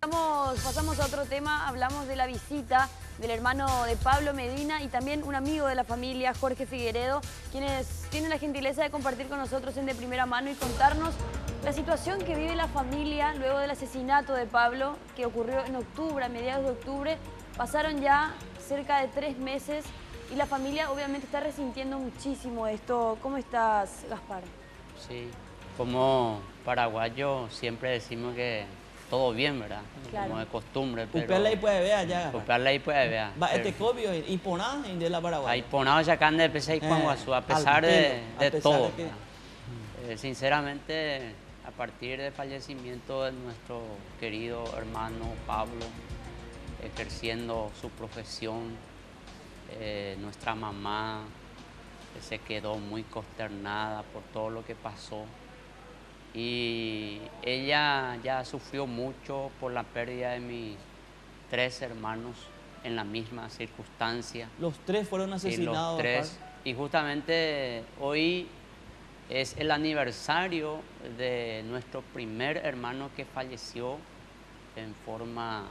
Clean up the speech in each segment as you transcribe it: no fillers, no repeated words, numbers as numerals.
Pasamos a otro tema, hablamos de la visita del hermano de Pablo Medina y también un amigo de la familia, Jorge Figueredo, quienes tienen la gentileza de compartir con nosotros de primera mano y contarnos la situación que vive la familia luego del asesinato de Pablo, que ocurrió en octubre, a mediados de octubre. Pasaron ya cerca de 3 meses y la familia obviamente está resintiendo muchísimo esto. ¿Cómo estás, Gaspar? Sí, como paraguayo siempre decimos que todo bien, ¿verdad? Claro. Como de costumbre, pero... Upea lei puede ver allá. Upea lei puede ver. Va este copio y poná de la Paraguay. Ahí ponado ya acá en el PC y Guazú, a pesar de todo. Sinceramente, a partir del fallecimiento de nuestro querido hermano Pablo, ejerciendo su profesión, nuestra mamá se quedó muy consternada por todo lo que pasó. Y ella ya sufrió mucho por la pérdida de mis 3 hermanos en la misma circunstancia. Los 3 fueron asesinados. Y los 3. Y justamente hoy es el aniversario de nuestro primer hermano que falleció en forma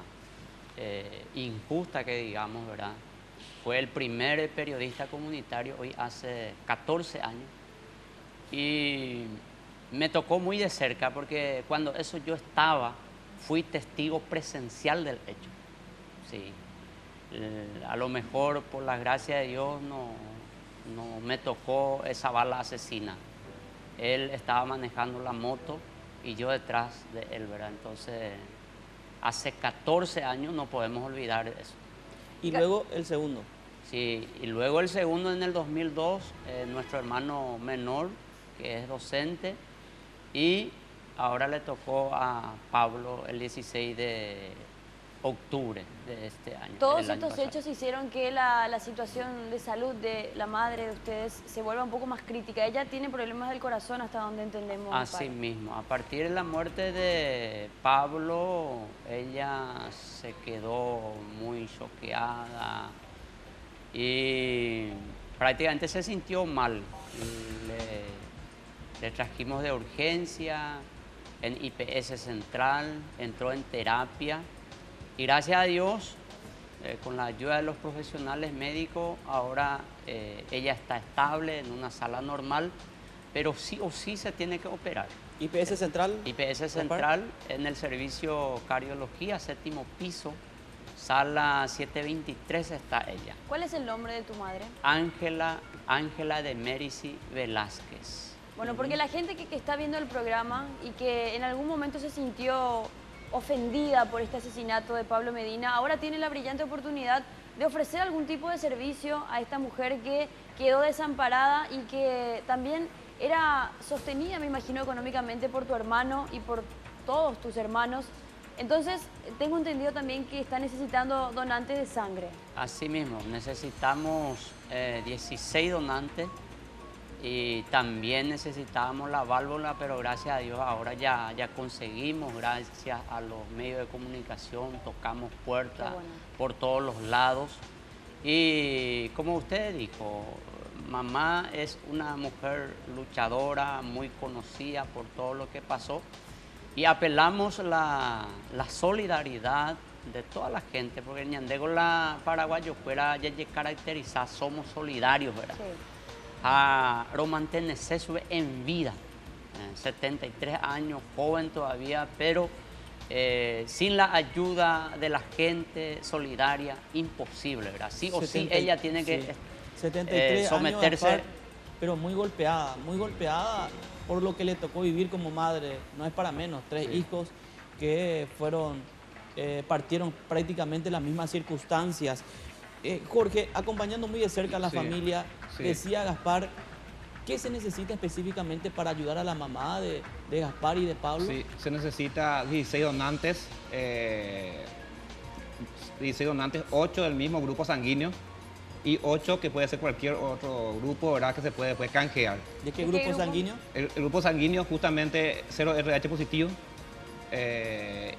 injusta, que digamos, ¿verdad? Fue el primer periodista comunitario hoy hace 14 años. Y me tocó muy de cerca porque cuando eso yo estaba, fui testigo presencial del hecho. Sí. A lo mejor por la gracia de Dios no me tocó esa bala asesina. Él estaba manejando la moto y yo detrás de él, ¿verdad? Entonces, hace 14 años no podemos olvidar eso. Y luego el segundo. Sí, y luego el segundo en el 2002, nuestro hermano menor, que es docente, y ahora le tocó a Pablo el 16 de octubre de este año. Todos estos hechos hicieron que la situación de salud de la madre de ustedes se vuelva un poco más crítica. Ella tiene problemas del corazón hasta donde entendemos. Así mismo, a partir de la muerte de Pablo, ella se quedó muy choqueada y prácticamente se sintió mal. Le trajimos de urgencia en IPS Central, entró en terapia y gracias a Dios, con la ayuda de los profesionales médicos, ahora ella está estable en una sala normal, pero sí o sí se tiene que operar. ¿IPS Central? IPS Central en el servicio cardiología, 7º piso, sala 723 está ella. ¿Cuál es el nombre de tu madre? Ángela de Mérici Velázquez. Bueno, porque la gente que está viendo el programa y que en algún momento se sintió ofendida por este asesinato de Pablo Medina, ahora tiene la brillante oportunidad de ofrecer algún tipo de servicio a esta mujer que quedó desamparada y que también era sostenida, me imagino, económicamente por tu hermano y por todos tus hermanos. Entonces, tengo entendido también que está necesitando donantes de sangre. Así mismo, necesitamos 16 donantes. Y también necesitábamos la válvula, pero gracias a Dios ahora ya conseguimos, gracias a los medios de comunicación, tocamos puertas por todos los lados. Y como usted dijo, mamá es una mujer luchadora, muy conocida por todo lo que pasó. Y apelamos la solidaridad de toda la gente, porque Ñandego la paraguayo fuera ya caracterizada, somos solidarios, ¿verdad? Sí. A Romantene se sube en vida, 73 años, joven todavía, pero sin la ayuda de la gente solidaria, imposible, ¿verdad? Sí o sí ella tiene que 73 someterse. Años, pero muy golpeada por lo que le tocó vivir como madre, no es para menos, 3 hijos que partieron prácticamente en las mismas circunstancias. Jorge, acompañando muy de cerca a la familia, decía Gaspar, ¿qué se necesita específicamente para ayudar a la mamá de Gaspar y de Pablo? Sí, se necesita 16 donantes, 8 del mismo grupo sanguíneo y 8 que puede ser cualquier otro grupo, ¿verdad? Que se puede canjear. ¿De qué grupo sanguíneo? El grupo sanguíneo justamente 0RH positivo.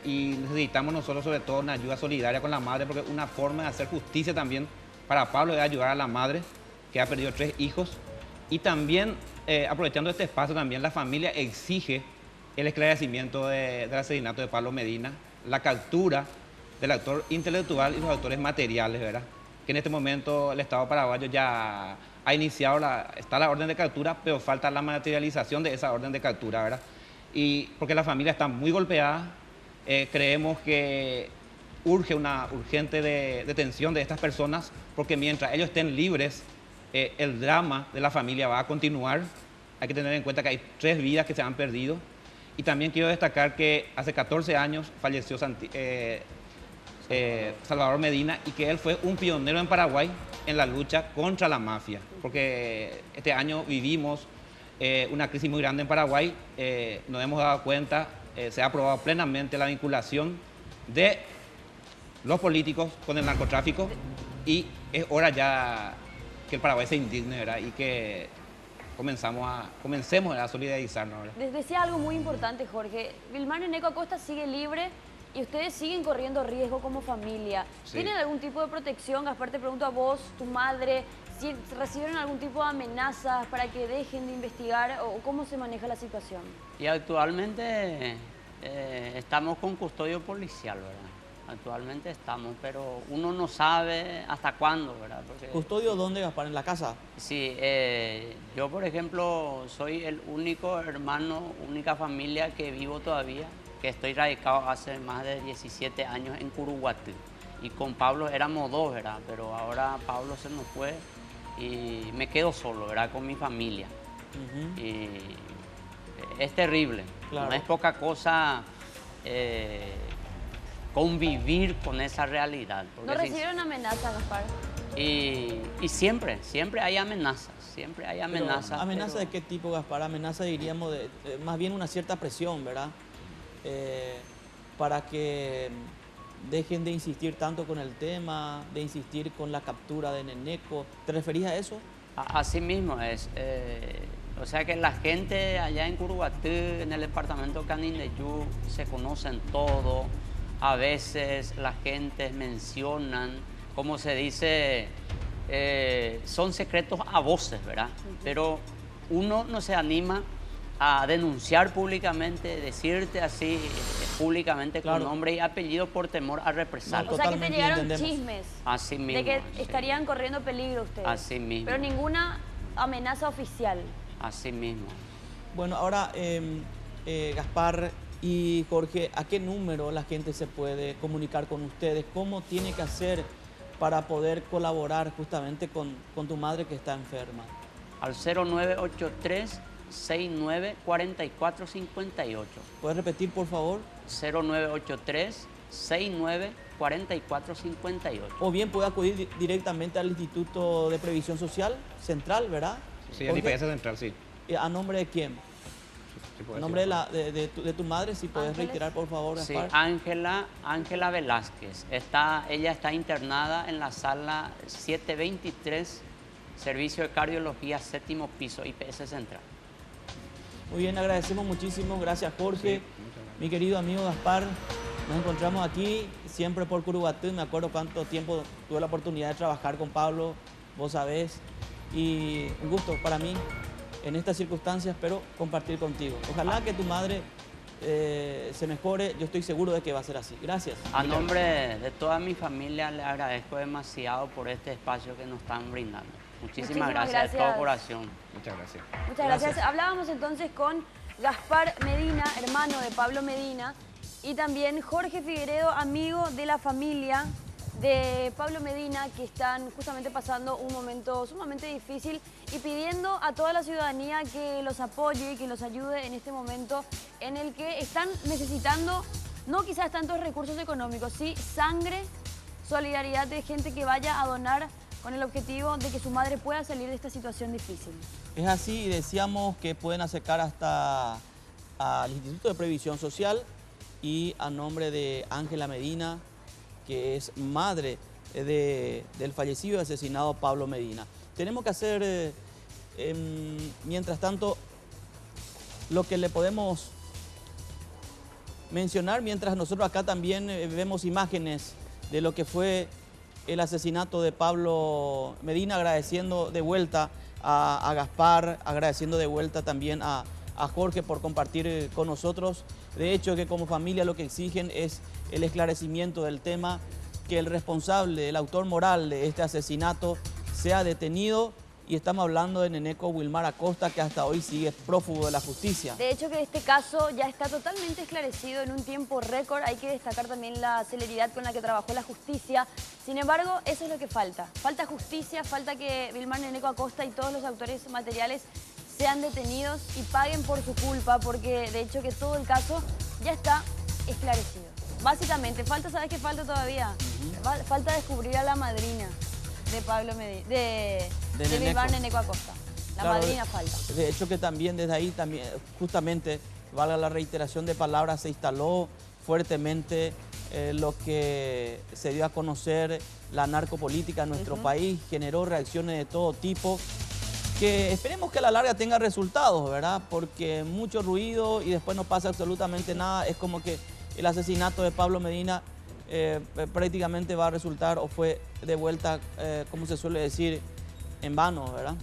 Y necesitamos nosotros sobre todo una ayuda solidaria con la madre, porque una forma de hacer justicia también para Pablo es ayudar a la madre que ha perdido 3 hijos. Y también, aprovechando este espacio, también la familia exige el esclarecimiento del asesinato de Pablo Medina la captura del autor intelectual y los autores materiales, ¿verdad? Que en este momento el Estado paraguayo ya ha iniciado, está la orden de captura, pero falta la materialización de esa orden de captura, ¿verdad? Y porque la familia está muy golpeada, creemos que urge una urgente detención de estas personas, porque mientras ellos estén libres, el drama de la familia va a continuar. Hay que tener en cuenta que hay 3 vidas que se han perdido. Y también quiero destacar que hace 14 años falleció Salvador Medina, y que él fue un pionero en Paraguay en la lucha contra la mafia, porque este año vivimos una crisis muy grande en Paraguay. Nos hemos dado cuenta, se ha aprobado plenamente la vinculación de los políticos con el narcotráfico, y es hora ya que el Paraguay se indigne, ¿verdad? Y que comencemos a solidarizarnos, ¿verdad? Les decía algo muy importante, Jorge. Vilmar Eneco Acosta sigue libre y ustedes siguen corriendo riesgo como familia. Sí. ¿Tienen algún tipo de protección? Gaspar, te pregunto a vos, tu madre, si recibieron algún tipo de amenazas para que dejen de investigar, o cómo se maneja la situación. Y actualmente estamos con custodio policial, ¿verdad? Actualmente estamos, pero uno no sabe hasta cuándo, ¿verdad? Porque, ¿Custodio dónde, Gaspar? ¿En la casa? sí, yo por ejemplo soy el único hermano, única familia que vivo todavía, que estoy radicado hace más de 17 años en Curuguatí. Y con Pablo éramos 2, ¿verdad? Pero ahora Pablo se nos fue y me quedo solo, ¿verdad? Con mi familia. Y es terrible, Claro. no es poca cosa convivir con esa realidad. ¿No porque recibieron amenazas, Gaspar? y siempre hay amenazas, siempre hay Pero, amenazas. ¿amenaza pero- de qué tipo, Gaspar? Amenaza, diríamos, de más bien una cierta presión, ¿verdad? Para que dejen de insistir tanto con el tema, de insistir con la captura de Neneco. ¿Te referís a eso? Así mismo es. O sea que la gente allá en Curuguatí, en el departamento Canindeyú, se conocen todo. A veces la gente mencionan, como se dice, son secretos a voces, ¿verdad? Pero uno no se anima a denunciar públicamente, decirte así públicamente Claro. con nombre y apellido por temor a represalias. No, O sea que te Totalmente llegaron entendemos. chismes Así mismo. de que sí. estarían corriendo peligro ustedes. Así mismo. Pero ninguna amenaza oficial. Así mismo. Bueno, ahora, Gaspar y Jorge, ¿a qué número la gente se puede comunicar con ustedes? ¿Cómo tiene que hacer para poder colaborar justamente con tu madre que está enferma? Al 0983 69 44 58. ¿Puedes repetir, por favor? 0983 69 44 58. O bien puede acudir directamente al Instituto de Previsión Social Central, ¿verdad? Sí, el Jorge, IPS central, sí. ¿A nombre de quién? Sí puedo ¿A nombre decirlo. de tu madre? Si puedes Ángeles. reiterar, por favor, Sí, Gaspar. Ángela Velázquez. Ella está internada en la sala 723, Servicio de Cardiología, 7º piso, IPS Central. Muy bien, agradecemos muchísimo. Gracias, Jorge. Sí, muchas gracias. Mi querido amigo Gaspar, nos encontramos aquí siempre por Curuguatí. Me acuerdo cuánto tiempo tuve la oportunidad de trabajar con Pablo, vos sabés. Y un gusto para mí en estas circunstancias, pero compartir contigo. Ojalá que tu madre se mejore. Yo estoy seguro de que va a ser así. Gracias. A nombre de toda mi familia le agradezco demasiado por este espacio que nos están brindando. Muchísimas gracias de todo gracias. corazón. Muchas gracias. Muchas gracias. Gracias. Hablábamos entonces con Gaspar Medina, hermano de Pablo Medina, y también Jorge Figueredo, amigo de la familia de Pablo Medina, que están justamente pasando un momento sumamente difícil y pidiendo a toda la ciudadanía que los apoye y que los ayude en este momento en el que están necesitando, no quizás tantos recursos económicos, sí sangre, solidaridad de gente que vaya a donar con el objetivo de que su madre pueda salir de esta situación difícil. Es así, y decíamos que pueden acercar hasta al Instituto de Previsión Social y a nombre de Ángela Medina, que es madre del fallecido y asesinado Pablo Medina. Tenemos que hacer, mientras tanto, lo que le podemos mencionar, mientras nosotros acá también vemos imágenes de lo que fue el asesinato de Pablo Medina, agradeciendo de vuelta a Gaspar, agradeciendo de vuelta también a a Jorge por compartir con nosotros. De hecho, que como familia lo que exigen es el esclarecimiento del tema, que el responsable, el autor moral de este asesinato sea detenido. Y estamos hablando de Neneco Wilmar Acosta, que hasta hoy sigue prófugo de la justicia. De hecho, que este caso ya está totalmente esclarecido en un tiempo récord. Hay que destacar también la celeridad con la que trabajó la justicia. Sin embargo, eso es lo que falta. Falta justicia, falta que Wilmar Neneco Acosta y todos los autores materiales sean detenidos y paguen por su culpa, porque de hecho que todo el caso ya está esclarecido. Básicamente, falta, ¿sabes qué falta todavía? Falta descubrir a la madrina de Pablo Medina, de Wilmar Neneco Acosta. La madrina falta. De hecho que también desde ahí, también, justamente, valga la reiteración de palabras, se instaló fuertemente lo que se dio a conocer la narcopolítica en nuestro país, generó reacciones de todo tipo, que esperemos que a la larga tenga resultados, ¿verdad? Porque mucho ruido y después no pasa absolutamente nada. Es como que el asesinato de Pablo Medina prácticamente va a resultar o fue de vuelta, como se suele decir, en vano, ¿verdad?